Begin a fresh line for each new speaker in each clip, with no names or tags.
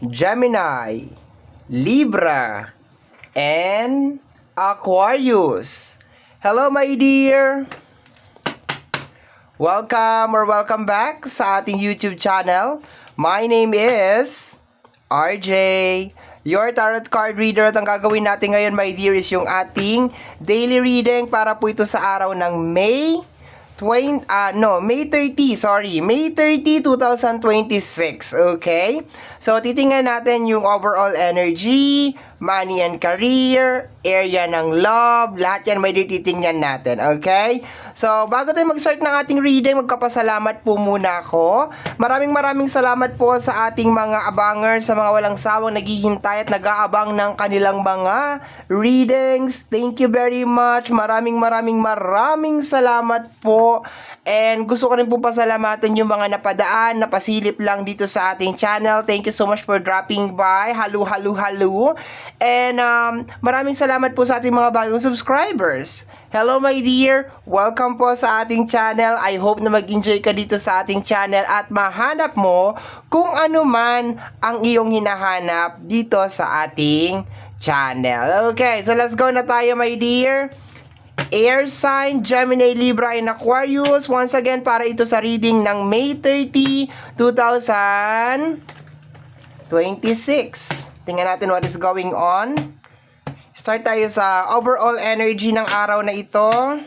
Gemini, Libra, and Aquarius. Hello my dear! Welcome back sa ating YouTube channel. My name is RJ, your tarot card reader. At ang gagawin natin ngayon my dear is yung ating daily reading para po ito sa araw ng May 30, May 30, 2026. Okay? So, titingnan natin yung overall energy, money and career, area ng love, lahat yan may titingnan natin. Okay? So, bago tayo mag-start ng ating reading, magkapasalamat po muna ako. Maraming salamat po sa ating mga abangers, sa mga walang sawang naghihintay at nag-aabang ng kanilang mga readings. Thank you very much. Maraming salamat po. And gusto ko rin po pasalamatan yung mga napadaan, napasilip lang dito sa ating channel. Thank you so much for dropping by. Hello. And maraming salamat po sa ating mga bagong subscribers. Hello my dear, welcome po sa ating channel. I hope na mag-enjoy ka dito sa ating channel at mahanap mo kung ano man ang iyong hinahanap dito sa ating channel. Okay, so let's go na tayo my dear. Air sign, Gemini, Libra, and Aquarius. Once again, para ito sa reading ng May 30, 2026. Tingnan natin what is going on. Start tayo sa overall energy ng araw na ito.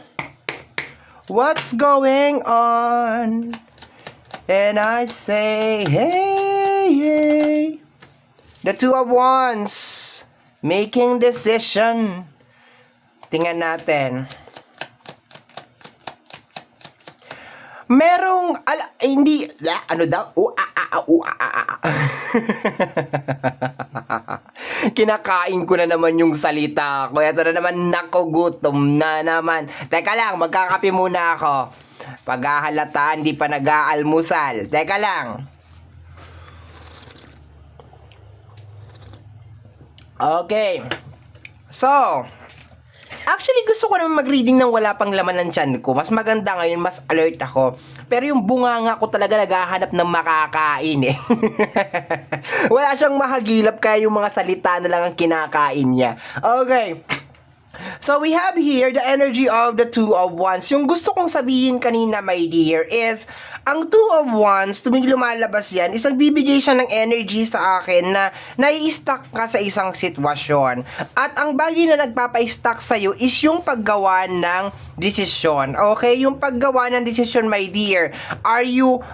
What's going on? And I say, hey. The Two of Wands. Making decision. Tingnan natin. Merong, Kinakain ko na naman yung salita ko. Ito na naman, nakugutom na naman. Teka lang, magkakape muna ako. Paghahalata, hindi pa nag-aalmusal. Teka lang. Okay. So, actually, gusto ko naman mag-reading ng wala pang laman ng tiyan ko. Mas maganda ngayon, mas alert ako. Pero yung bunganga ko talaga naghahanap ng makakain eh. Wala siyang mahagilap kaya yung mga salita na lang ang kinakain niya. Okay. So, we have here the energy of the Two of Wands. Yung gusto kong sabihin kanina, my dear, is ang Two of Wands, tuwing lumalabas yan, is nagbibigay siya ng energy sa akin na nai-stuck ka sa isang sitwasyon. At ang bagay na nagpapa-stuck sa'yo is yung paggawa ng desisyon. Okay? Yung paggawa ng desisyon, my dear. Are you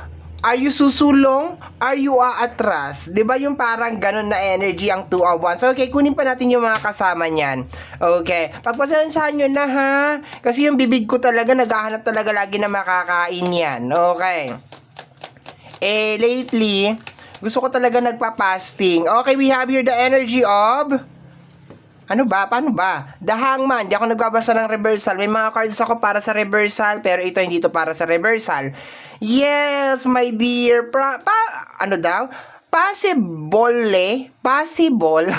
susulong? Are you aatras? 'Di ba yung parang ganun na energy ang Two of Wands? Okay, kunin pa natin yung mga kasama niyan. Okay, pagpasensyahan nyo na ha. Kasi yung bibig ko talaga, naghahanap talaga lagi na makakain yan. Okay. Lately, gusto ko talaga nagpa-fasting. Okay, we have here the energy of... Paano ba? The Hangman. Di ako nagbabasa ng reversal. May mga cards ako para sa reversal, pero ito hindi to para sa reversal. Yes, my dear. Possible.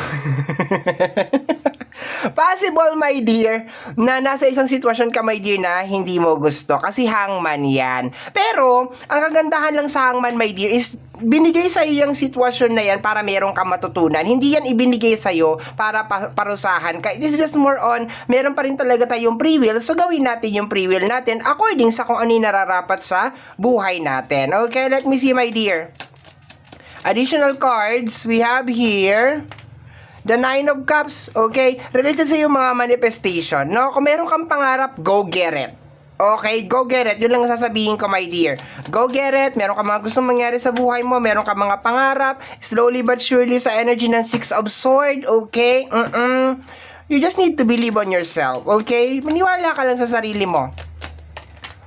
Possible, my dear, na nasa isang sitwasyon ka, my dear, na hindi mo gusto. Kasi hangman yan. Pero, ang kagandahan lang sa hangman, my dear, is binigay sa'yo yung sitwasyon na yan para meron kang matutunan. Hindi yan ibinigay sa'yo para parusahan ka. This is just more on, meron pa rin talaga tayong free will. So, gawin natin yung free will natin according sa kung ano yung nararapat sa buhay natin. Okay, let me see, my dear. Additional cards, we have here the Nine of Cups, okay? Related sa yung mga manifestation, no? Kung meron kang pangarap, go get it. Okay, go get it. Yun lang sasabihin ko, my dear. Go get it. Meron ka mga gustong mangyari sa buhay mo. Meron ka mga pangarap. Slowly but surely sa energy ng Six of Swords, okay? You just need to believe on yourself, okay? Maniwala ka lang sa sarili mo.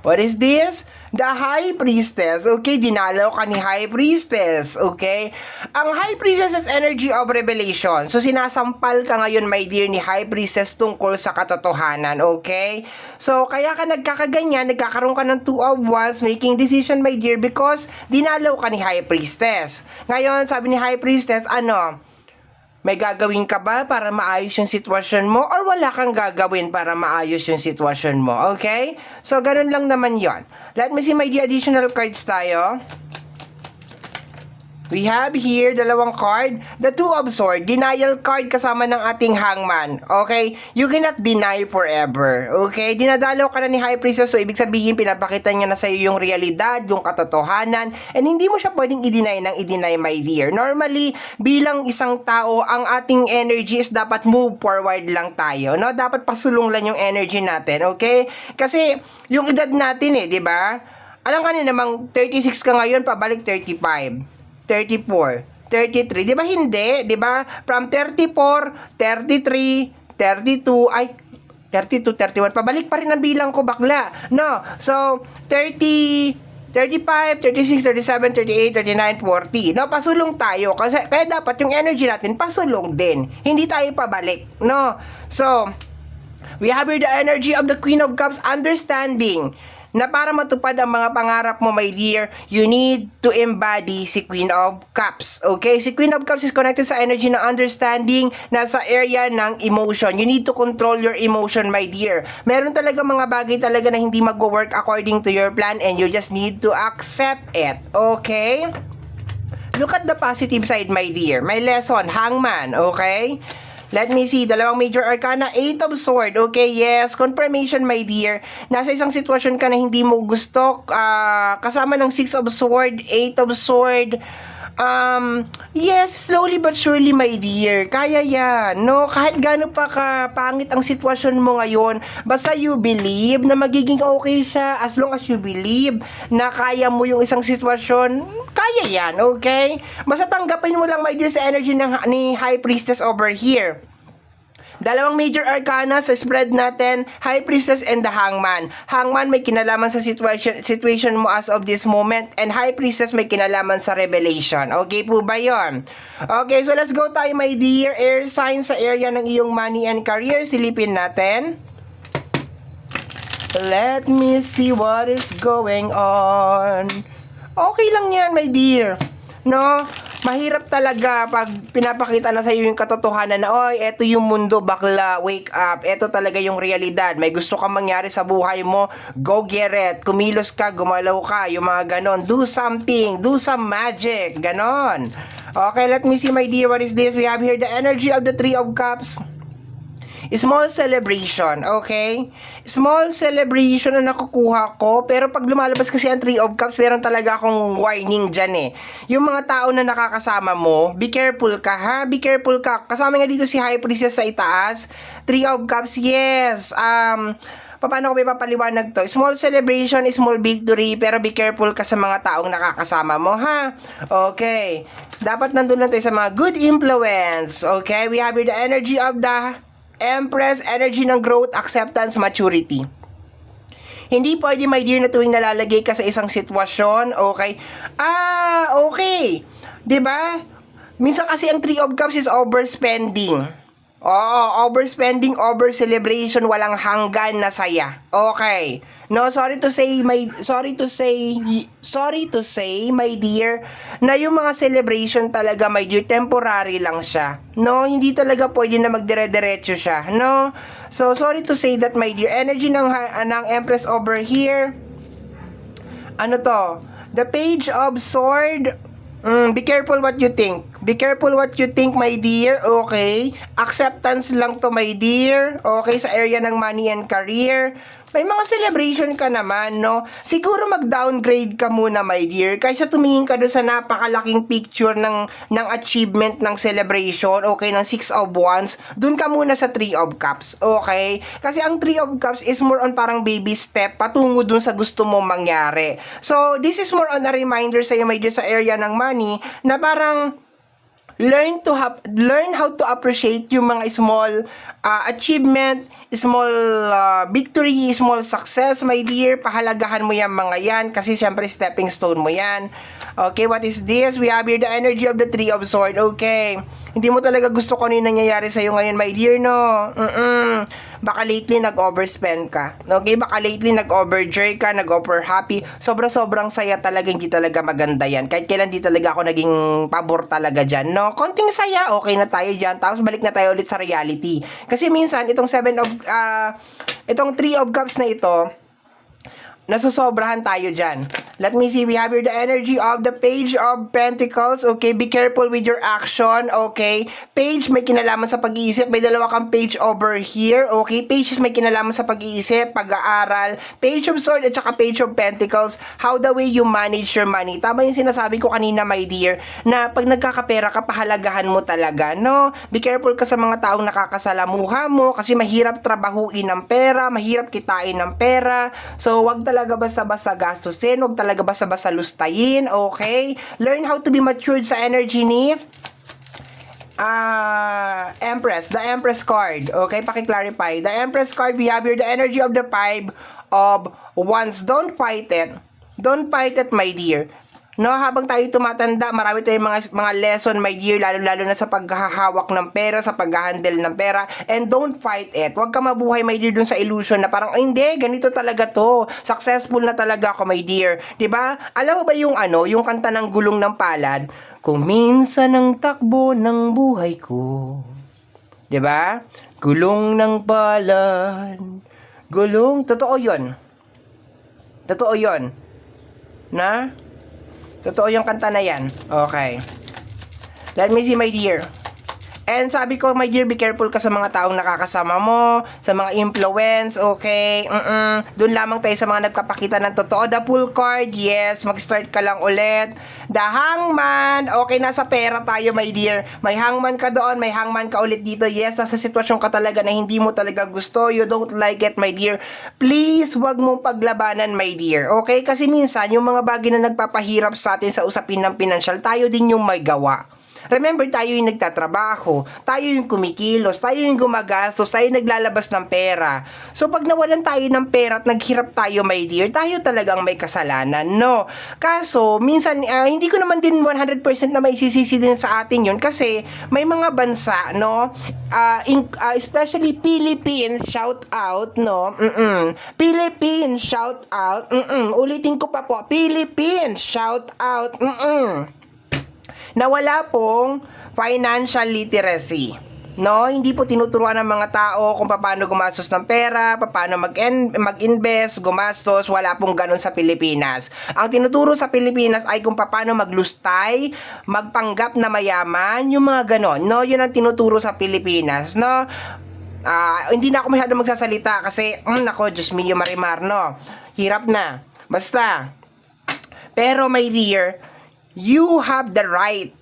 What is this? The High Priestess. Okay, dinalaw ka ni High Priestess. Okay? Ang High Priestess is energy of revelation. So, sinasampal ka ngayon, my dear, ni High Priestess tungkol sa katotohanan. Okay? So, kaya ka nagkakaganyan, nagkakaroon ka ng Two of Wands, making decision, my dear, because dinalaw ka ni High Priestess. Ngayon, sabi ni High Priestess, may gagawin ka ba para maayos yung sitwasyon mo or wala kang gagawin para maayos yung sitwasyon mo? Okay? So, ganun lang naman yon. Let me see my additional cards tayo. We have here dalawang card, the Two of Swords, denial card kasama ng ating hangman. Okay? You cannot deny forever. Okay? Dinadalaw ka na ni High Priestess, so ibig sabihin pinapakita niya na sa iyo yung realidad, yung katotohanan, and hindi mo siya pwedeng i-deny ng i-deny, my dear. Normally, bilang isang tao, ang ating energy is dapat move forward lang tayo, no? Dapat pasulong lang yung energy natin, okay? Kasi yung edad natin di ba? Alam ka namang 36 ka ngayon, pabalik 35. 34, 33, di ba hindi? Di ba? From 34, 33, 32, 32, 31, pabalik pa rin ang bilang ko, bakla. No? So, 30, 35, 36, 37, 38, 39, 40. No, pasulong tayo. Kasi, kaya dapat yung energy natin pasulong din. Hindi tayo pabalik. No? So, we have here the energy of the Queen of Cups, understanding na para matupad ang mga pangarap mo, my dear, you need to embody si Queen of Cups. Okay? Si Queen of Cups is connected sa energy ng understanding, nasa area ng emotion. You need to control your emotion, my dear. Meron talaga mga bagay talaga na hindi mag-work according to your plan and you just need to accept it. Okay? Look at the positive side, my dear. May lesson, hangman. Okay? Let me see, dalawang major arcana, 8 of Sword. Okay, yes, confirmation, my dear. Nasa isang sitwasyon ka na hindi mo gusto, kasama ng 6 of Sword, 8 of Sword. Yes, slowly but surely, my dear. Kaya yan, no? Kahit gaano pa kapangit ang sitwasyon mo ngayon, basta you believe na magiging okay siya. As long as you believe na kaya mo yung isang sitwasyon, kaya yan, okay? Basta tanggapin mo lang, my dear, sa energy ni High Priestess over here. Dalawang major arcana sa spread natin, High Priestess and the Hangman. Hangman may kinalaman sa situation mo as of this moment, and High Priestess may kinalaman sa revelation. Okay po ba yon? Okay, so let's go tayo, my dear. Air sign sa area ng iyong money and career. Silipin natin. Let me see what is going on. Okay lang yan, my dear. No? Mahirap talaga pag pinapakita na sa iyo yung katotohanan na, oy, eto yung mundo, bakla, wake up. Eto talaga yung realidad. May gusto kang mangyari sa buhay mo, go get it. Kumilos ka, gumalaw ka, yung mga ganon. Do something, do some magic, ganon. Okay, let me see, my dear, what is this? We have here the energy of the Three of Cups. Small celebration, okay? Small celebration na nakukuha ko, pero pag lumalabas kasi ang Three of Cups, meron talaga akong warning dyan Yung mga tao na nakakasama mo, be careful ka ha, be careful ka. Kasama nga dito si High Priestess sa itaas, Three of Cups, yes. Paano ko may papaliwanag to? Small celebration, small victory, pero be careful ka sa mga taong nakakasama mo, ha? Okay. Dapat nandun lang tayo sa mga good influence, okay? We have here the energy of the Empress, energy ng growth, acceptance, maturity. Hindi pwede, my dear, na tuwing nalalagay ka sa isang sitwasyon, okay? Okay. 'Di ba? Minsan kasi ang Three of Cups is overspending. Oo, overspending, over celebration, walang hanggan na saya. Okay. No, sorry to say, my dear, na yung mga celebration talaga, my dear, temporary lang siya. No, hindi talaga pwede na magdire-diretso siya. No? So, sorry to say that, my dear. Energy ng Empress over here. Ano to? The Page of Sword. Be careful what you think. Be careful what you think, my dear. Okay? Acceptance lang to, my dear. Okay? Sa area ng money and career. May mga celebration ka naman, no? Siguro mag-downgrade ka muna, my dear, kaysa tumingin ka doon sa napakalaking picture ng achievement ng celebration, okay, ng 6 of Wands, doon ka muna sa 3 of Cups, okay? Kasi ang 3 of Cups is more on parang baby step patungo doon sa gusto mong mangyari. So, this is more on a reminder sa iyo, my dear, sa area ng money, na parang learn how to appreciate yung mga small achievement, small victory, small success, my dear. Pahalagahan mo yan mga yan kasi syempre stepping stone mo yan. Okay, what is this? We have here the energy of the Three of Swords. Okay. Hindi mo talaga gusto kung ano yung nangyayari sa'yo ngayon, my dear, no? Baka lately nag-overspend ka. Okay? Baka lately nag-overjoy ka, nag-over-happy. Sobra-sobrang saya talaga, hindi talaga maganda yan. Kahit kailan di talaga ako naging pabor talaga dyan, no? Konting saya, okay na tayo dyan. Tapos balik na tayo ulit sa reality. Kasi minsan, itong Three of Cups na ito, nasosobrahan tayo dyan. Let me see, we have here the energy of the Page of Pentacles. Okay, be careful with your action. Okay, Page may kinalaman sa pag-iisip. May dalawa kang page over here. Okay, Pages may kinalaman sa pag-iisip, pag-aaral. Page of Swords at saka Page of Pentacles. How the way you manage your money. Tama yung sinasabi ko kanina, my dear, na pag nagkakapera ka, pahalagahan mo talaga, no? Be careful ka sa mga taong nakakasalamuha mo kasi mahirap trabahuin ng pera, mahirap kitain ng pera. So, wag talaga basta-basta gastusin, wag talaga basta-basta lustayin, okay? Learn how to be matured sa energy ni Empress, the Empress card. Okay, paki-clarify. The Empress card, we have here the energy of the Five of Wands. Don't fight it. Don't fight it, my dear. No, habang tayo tumatanda, marami tayong mga lesson, my dear, lalo-lalo na sa paghahawak ng pera, sa paghahandle ng pera, and don't fight it. Huwag ka mabuhay, my dear, dun sa illusion na parang, hindi, ganito talaga to. Successful na talaga ako, my dear. 'Di ba? Alam mo ba yung yung kanta ng Gulong ng Palad? Kung minsan ang takbo ng buhay ko. 'Di ba? Gulong ng palad. Gulong, totoo 'yon. Totoo 'yon. Na? Totoo yung kanta na yan. Okay. Let me see, my dear. And sabi ko, my dear, be careful ka sa mga taong nakakasama mo, sa mga influence, okay? Doon lamang tayo sa mga nagkapakita ng totoo. The Fool card, yes, mag-start ka lang ulit. The Hangman, okay, nasa pera tayo, my dear. May hangman ka doon, may hangman ka ulit dito. Yes, nasa sitwasyon ka talaga na hindi mo talaga gusto. You don't like it, my dear. Please, wag mong paglabanan, my dear. Okay? Kasi minsan, yung mga bagay na nagpapahirap sa atin sa usapin ng pinansyal, tayo din yung may gawa. Remember, tayo yung nagtatrabaho, tayo yung kumikilos, tayo yung gumagastos, tayo yung naglalabas ng pera. So, pag nawalan tayo ng pera at naghirap tayo, my dear, tayo talagang may kasalanan, no? Kaso, minsan, hindi ko naman din 100% na may sisisi din sa atin yun kasi may mga bansa, no? Especially Philippines, shout out, no? Philippines, shout out. Ulitin ko pa po, Philippines, shout out. Na wala pong financial literacy. No, hindi po tinuturuan ng mga tao kung paano gumastos ng pera, paano mag-invest, gumastos, wala pong ganun sa Pilipinas. Ang tinuturo sa Pilipinas ay kung paano maglustay, magpanggap na mayaman, yung mga ganon. No, yun ang tinuturo sa Pilipinas, no? Hindi na ako masyado magsasalita kasi, nako, Diyos mio marimar, no? Hirap na. Basta. Pero, my dear, you have the right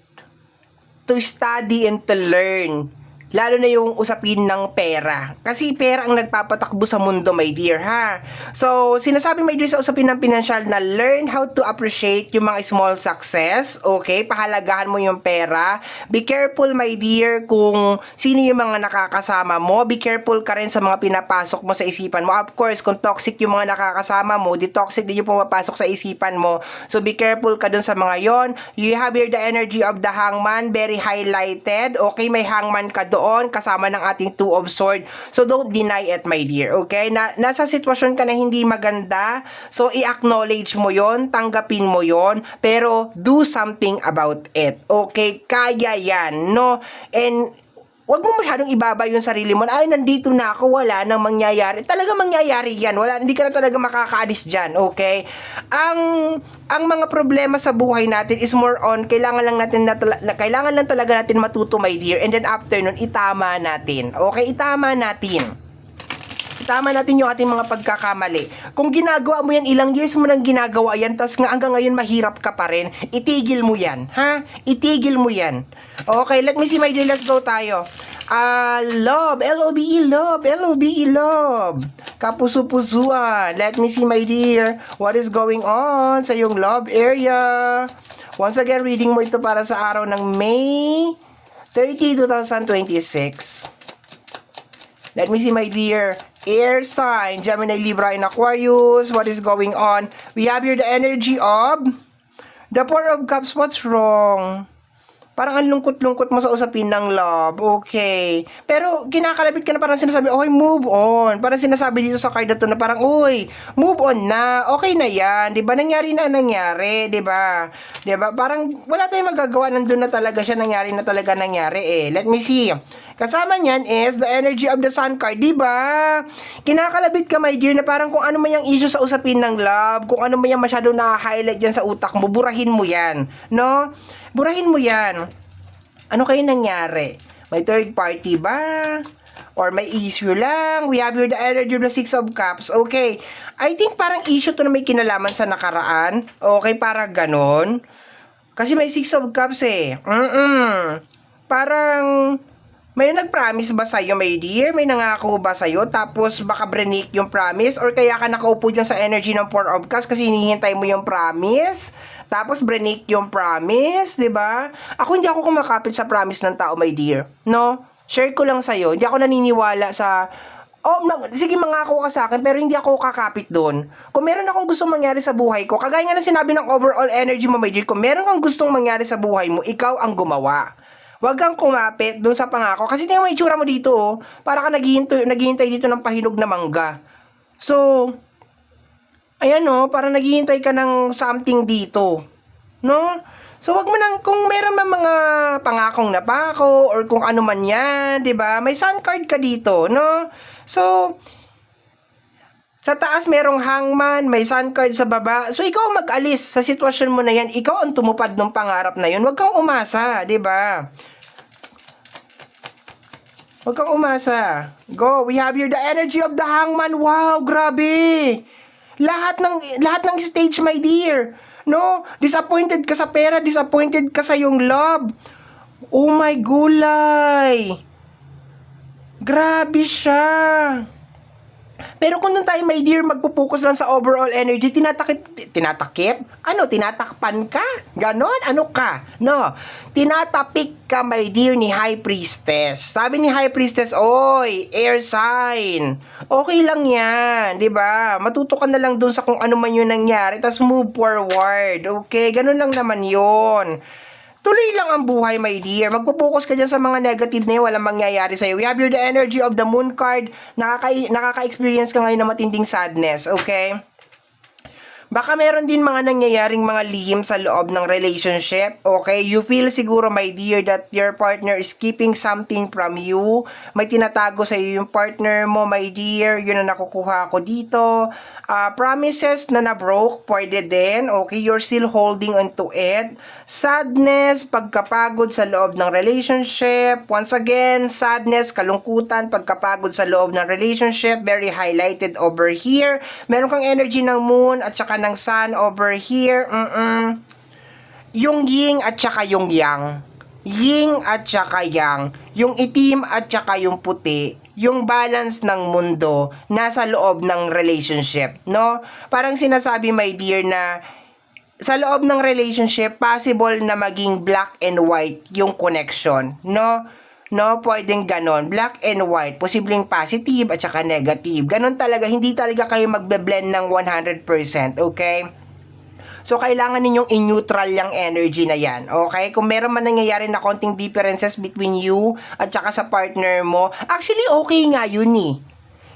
to study and to learn. Lalo na yung usapin ng pera. Kasi pera ang nagpapatakbo sa mundo, my dear, ha? So, sinasabi, my dear, sa usapin ng pinansyal na learn how to appreciate yung mga small success, okay? Pahalagahan mo yung pera. Be careful, my dear, kung sino yung mga nakakasama mo. Be careful ka rin sa mga pinapasok mo sa isipan mo. Of course, kung toxic yung mga nakakasama mo, di toxic din yung pumapasok sa isipan mo. So, be careful ka dun sa mga yon. You have here the energy of the Hangman, very highlighted. Okay, may hangman ka doon, kasama ng ating Two of Swords. So, don't deny it, my dear. Okay? Nasa sitwasyon ka na hindi maganda. So, i-acknowledge mo yon, tanggapin mo yon, pero do something about it. Okay? Kaya yan, no? And wag mo masyadong ibaba yung sarili mo. Ay, nandito na ako, wala nang mangyayari. Talaga mangyayari yan. Hindi ka na talaga makakaalis dyan, okay? Ang mga problema sa buhay natin is more on, kailangan lang talaga natin matuto, my dear. And then after nun, itama natin. Okay? Itama natin. Tama natin yung ating mga pagkakamali. Kung ginagawa mo yan, ilang years mo nang ginagawa yan, tas nga hanggang ngayon mahirap ka pa rin, itigil mo yan, ha? Itigil mo yan. Okay, let me see, my dear, let's go tayo. Love, L-O-V-E, love, L-O-V-E, love. Kapuso-pusuan. Let me see, my dear, what is going on sa yung love area. Once again, reading mo ito para sa araw ng May 30, 2026. Let me see, my dear, air sign, Gemini, Libra, and Aquarius. What is going on? We have here the energy of the Four of Cups. What's wrong? Parang ang lungkot-lungkot mo sa usapin ng love. Okay. Pero kinakalabit ka na, parang sinasabi, okay, move on. Parang sinasabi dito sa card na to na parang, uy, move on na. Okay na yan. Diba? Nangyari. Diba? Diba? Parang wala tayong magagawa. Nandun na talaga siya. Nangyari eh. Let me see. Kasama niyan is the energy of the sun card, di ba? Kinakalabit ka, my dear, na parang kung ano man yung issue sa usapin ng love, kung ano man yung masyado na-highlight dyan sa utak mo, burahin mo yan, no? Burahin mo yan. Ano kayo nangyari? May third party ba? Or may issue lang? We have here the energy of the Six of Cups. Okay. I think parang issue to na may kinalaman sa nakaraan. Okay, para ganon. Kasi may Six of Cups eh. Parang may nag-promise ba sa'yo, my dear? May nangako ba sa'yo? Tapos baka break yung promise? Or kaya ka nakaupo dyan sa energy ng Four of Cups kasi hinihintay mo yung promise? Tapos break yung promise, di ba? Hindi ako kumakapit sa promise ng tao, my dear. No? Share ko lang sa'yo. Hindi ako naniniwala sa... sige, mangako ka sa akin, pero hindi ako kakapit doon. Kung meron akong gustong mangyari sa buhay ko, kagaya nga na sinabi ng overall energy mo, my dear, kung meron kang gustong mangyari sa buhay mo, ikaw ang gumawa. Huwag kang kumapit doon sa pangako. Kasi tingnan mo itsura mo dito, oh. Para ka naghihintay dito ng pahinog na mangga. So, ayan, oh. Para naghihintay ka ng something dito. No? So, wag mo nang, kung meron man mga pangakong napako, or kung ano man yan, di ba? May sun card ka dito, no? So, sa taas merong hangman, may sun card sa baba. So, ikaw mag-alis sa sitwasyon mo na yan. Ikaw ang tumupad ng pangarap na yun. Huwag kang umasa, di ba? Huwag kang umasa. Go. We have here the energy of the hangman. Wow, grabe. Lahat ng stage, my dear. No? Disappointed ka sa pera, disappointed ka sa yung love. Oh my gulay. Grabe siya. Pero kung nun tayo, my dear, magpupokus lang sa overall energy, tinatakip? Ano, tinatakpan ka? Ganon? Ano ka? No. Tinatapik ka, my dear, ni High Priestess. Sabi ni High Priestess, oy, air sign. Okay lang yan, di ba? Matuto ka na lang dun sa kung ano man yun nangyari, tas move forward. Okay, ganon lang naman yun. Tuloy lang ang buhay, my dear. Magpo-focus ka dyan sa mga negative na yun, walang mangyayari sa'yo. We have here the energy of the moon card. Nakaka-experience ka ngayon ng matinding sadness, okay? Baka meron din mga nangyayaring mga lihim sa loob ng relationship, okay? You feel siguro, my dear, that your partner is keeping something from you. May tinatago sa iyo yung partner mo, my dear. Yun ang nakukuha ko dito. Promises na na-broke, pwede din, okay? You're still holding onto it. Sadness, pagkapagod sa loob ng relationship. Once again, sadness, kalungkutan, pagkapagod sa loob ng relationship. Very highlighted over here. Meron kang energy ng moon at saka ng sun over here. Yung yin at saka yung yang. Yin at saka yang. Yung itim at saka yung puti. Yung balance ng mundo nasa loob ng relationship, no? Parang sinasabi, my dear, na sa loob ng relationship, possible na maging black and white yung connection, no? No, pwedeng ganon. Black and white. Posibleng positive at saka negative. Ganon talaga. Hindi talaga kayo magbe-blend ng 100%, okay? So, kailangan ninyong in-neutral yung energy na yan, okay? Kung meron man nangyayari na konting differences between you at saka sa partner mo, actually, okay nga yun eh.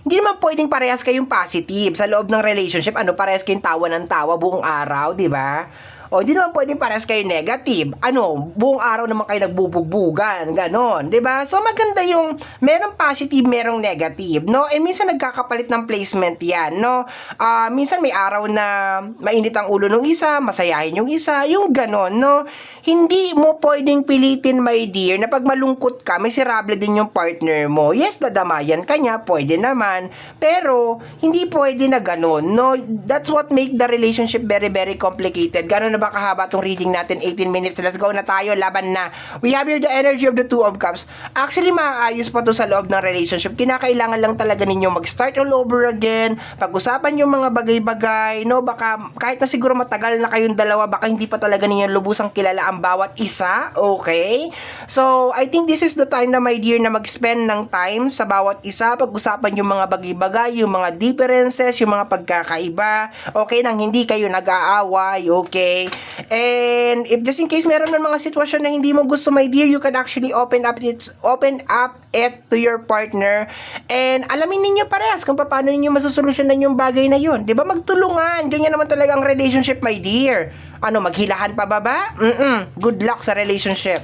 Hindi naman pwedeng parehas kayong positive sa loob ng relationship. Ano, parehas kayong tawa ng tawa buong araw, di ba? O, hindi naman pwedeng parehas kayo negative. Ano, buong araw naman kayo nagbubugbugan, ganon, di ba? So, maganda yung merong positive, merong negative, no? Eh, minsan nagkakapalit ng placement yan, no? Minsan may araw na mainit ang ulo ng isa, masayahin yung isa, yung ganon, no? Hindi mo pwedeng pilitin, my dear, na pag malungkot ka, may miserable din yung partner mo. Yes, dadamayan ka niya, pwede naman, pero hindi pwede na ganon, no? That's what make the relationship very, very complicated. Ganon na ba kahaba tong reading natin? 18 minutes. Let's go na tayo. Laban na. We have here the energy of the Two of Cups. Actually, maayos pa to sa loob ng relationship. Kinakailangan lang talaga ninyo mag-start all over again. Pag-usapan yung mga bagay-bagay. No? Baka, kahit na siguro matagal na kayong dalawa, baka hindi pa talaga ninyo lubusang kilala ang bawat isa. Okay? So, I think this is the time na, my dear, na mag-spend ng time sa bawat isa. Pag-usapan yung mga bagay-bagay, yung mga differences, yung mga pagkakaiba. Okay? Nang hindi kayo nag-aaway. Okay? And if just in case meron ng mga sitwasyon na hindi mo gusto, my dear, you can actually open up it to your partner and alamin ninyo parehas kung paano ninyo masusolusyonan yung bagay na yun. 'Di ba? Magtulungan. Ganyan naman talaga ang relationship, my dear. Ano, maghilahan pa ba? Good luck sa relationship.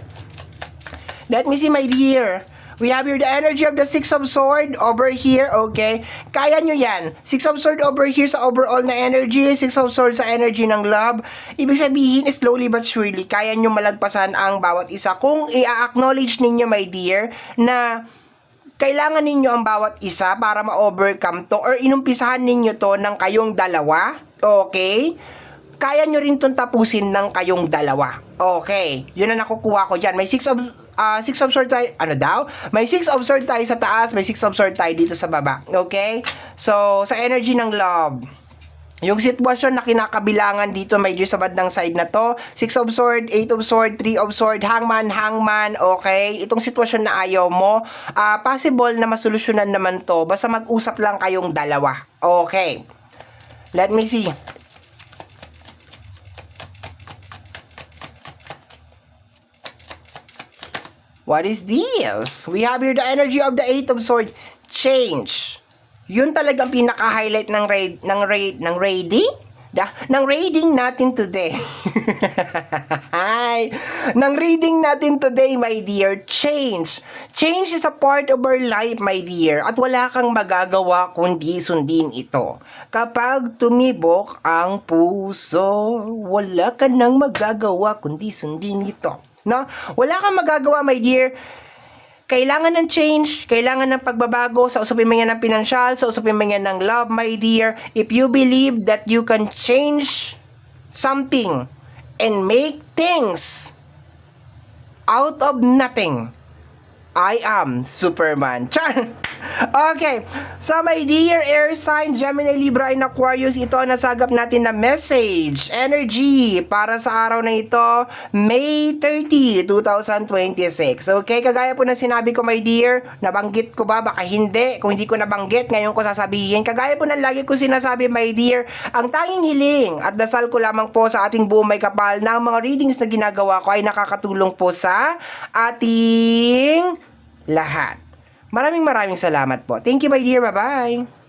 Let me see, my dear. We have here the energy of the Six of Sword over here, okay? Kaya nyo yan. Six of Sword over here sa overall na energy, Six of Sword sa energy ng love. Ibig sabihin, slowly but surely, kaya nyo malagpasan ang bawat isa. Kung i-acknowledge ninyo, my dear, na kailangan ninyo ang bawat isa para ma-overcome to or inumpisahan ninyo to ng kayong dalawa, okay? Kaya nyo rin itong tapusin ng kayong dalawa. Okay, yun ang nakukuha ko dyan. May six of sword tayo, May 6 of sword tayo sa taas, may 6 of sword tayo dito sa baba. Okay? So, sa energy ng love, yung sitwasyon na kinakabilangan dito, may dear, sa bandang side na to, 6 of sword, 8 of sword, 3 of sword, hangman, okay? Itong sitwasyon na ayaw mo, possible na masolusyonan naman to, basta mag-usap lang kayong dalawa. Okay. Let me see. What is this? We have here the energy of the Eight of Swords. Change. Yun talagang pinaka-highlight ng raiding? Ng reading natin today. Hi. Ng reading natin today, my dear. Change. Change is a part of our life, my dear. At wala kang magagawa kundi sundin ito. Kapag tumibok ang puso, wala ka nang magagawa kundi sundin ito. No? Wala kang magagawa, my dear. Kailangan ng change, kailangan ng pagbabago, sa usapin man yan ng pinansyal, sa usapin man yan ng love, my dear. If you believe that you can change something and make things out of nothing, I am Superman. Char! Okay. So, my dear air sign, Gemini, Libra, and Aquarius, ito ang nasagap natin na message, energy, para sa araw na ito, May 30, 2026. Okay? Kagaya po na sinabi ko, my dear, nabanggit ko ba? Baka hindi. Kung hindi ko nabanggit, ngayon ko sasabihin. Kagaya po na lagi ko sinasabi, my dear, ang tanging hiling at dasal ko lamang po sa ating buong may kapal na ang mga readings na ginagawa ko ay nakakatulong po sa ating lahat. Maraming salamat po. Thank you, my dear. Bye-bye.